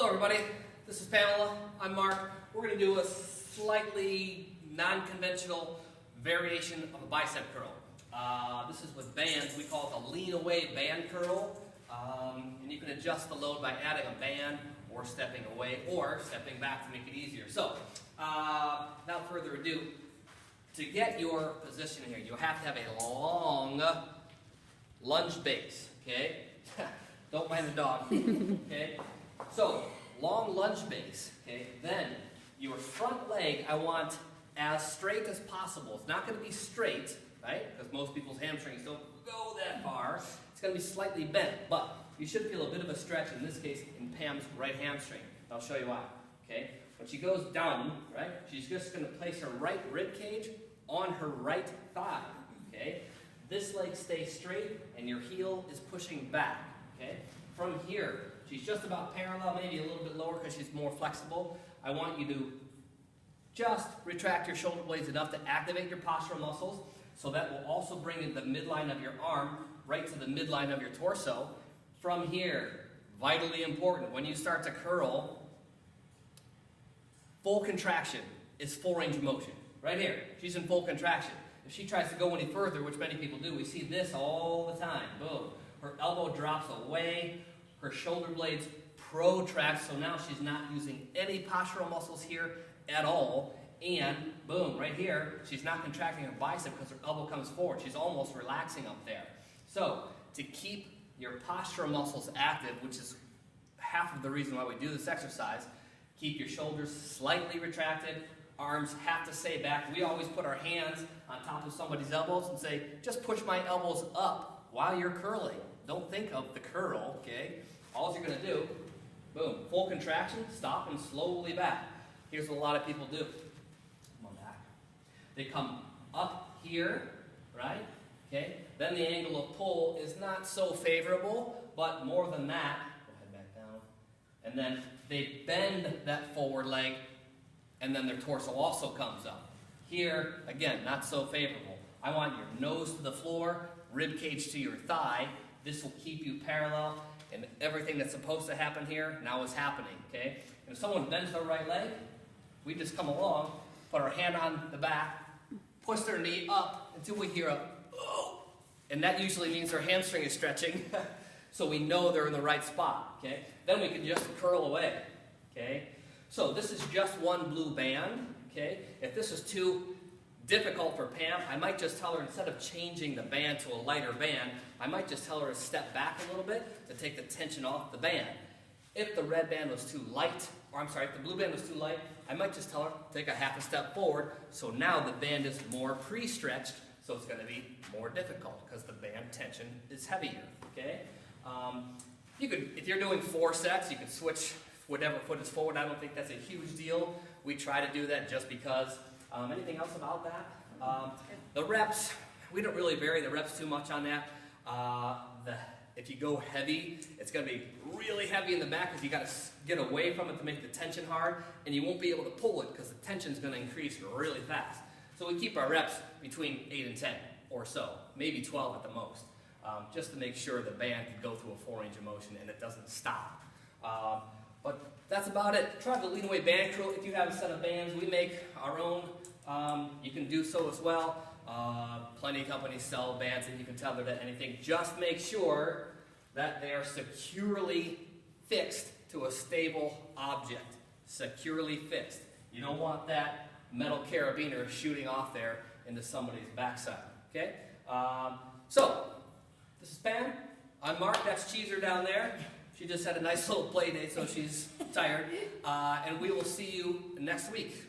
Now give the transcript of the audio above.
Hello everybody, this is Pamela, I'm Mark. We're going to do a slightly non-conventional variation of a bicep curl. This is with bands. We call it a lean away band curl. And you can adjust the load by adding a band or stepping away or stepping back to make it easier. So, without further ado, to get your position here, you have to have a long lunge base, okay? Don't mind the dog, okay? So, long lunge base, okay? Then, your front leg I want as straight as possible. It's not going to be straight, right? Because most people's hamstrings don't go that far. It's going to be slightly bent, but you should feel a bit of a stretch, in this case, in Pam's right hamstring. I'll show you why, okay? When she goes down, right, she's just going to place her right rib cage on her right thigh, okay? This leg stays straight, and your heel is pushing back, okay? From here, she's just about parallel, maybe a little bit lower because she's more flexible. I want you to just retract your shoulder blades enough to activate your postural muscles, so that will also bring in the midline of your arm right to the midline of your torso. From here, vitally important, when you start to curl, full contraction is full range of motion. Right here, she's in full contraction. If she tries to go any further, which many people do, we see this all the time. Boom. Her elbow drops away, her shoulder blades protract, so now she's not using any postural muscles here at all, and boom, right here, she's not contracting her bicep because her elbow comes forward. She's almost relaxing up there. So, to keep your postural muscles active, which is half of the reason why we do this exercise, keep your shoulders slightly retracted, arms have to stay back. We always put our hands on top of somebody's elbows and say, just push my elbows up while you're curling. Don't think of the curl, okay? All you're going to do, boom, full contraction, stop and slowly back. Here's what a lot of people do. Come on back. They come up here, right? Okay? Then the angle of pull is not so favorable, but more than that, go ahead back down, and then they bend that forward leg, and then their torso also comes up. Here, again, not so favorable. I want your nose to the floor, rib cage to your thigh. This will keep you parallel, and everything that's supposed to happen here now is happening, okay? And if someone bends their right leg, we just come along, put our hand on the back, push their knee up until we hear a, oh, and that usually means their hamstring is stretching, so we know they're in the right spot, okay? Then we can just curl away, okay? So this is just one blue band, okay? If this is too difficult for Pam, I might just tell her, instead of changing the band to a lighter band, I might just tell her to step back a little bit to take the tension off the band. If the red band was too light, or I'm sorry, if the blue band was too light, I might just tell her to take a half a step forward, so now the band is more pre-stretched, so it's going to be more difficult because the band tension is heavier, okay? You could, if you're doing 4 sets, you could switch whatever foot is forward. I don't think that's a huge deal. We try to do that just because. Anything else about that? The reps, we don't really vary the reps too much on that. If you go heavy, it's going to be really heavy in the back because you got to get away from it to make the tension hard, and you won't be able to pull it because the tension is going to increase really fast. So we keep our reps between 8 and 10 or so, maybe 12 at the most, just to make sure the band can go through a full range of motion and it doesn't stop. But that's about it. Try the lean away band curl. If you have a set of bands, we make our own. You can do so as well. Plenty of companies sell bands and you can tether to anything. Just make sure that they are securely fixed to a stable object. Securely fixed. You don't want that metal carabiner shooting off there into somebody's backside. Okay? So, this is Pam. I'm Mark. That's Cheezer down there. She just had a nice little play date, so she's tired. And we will see you next week.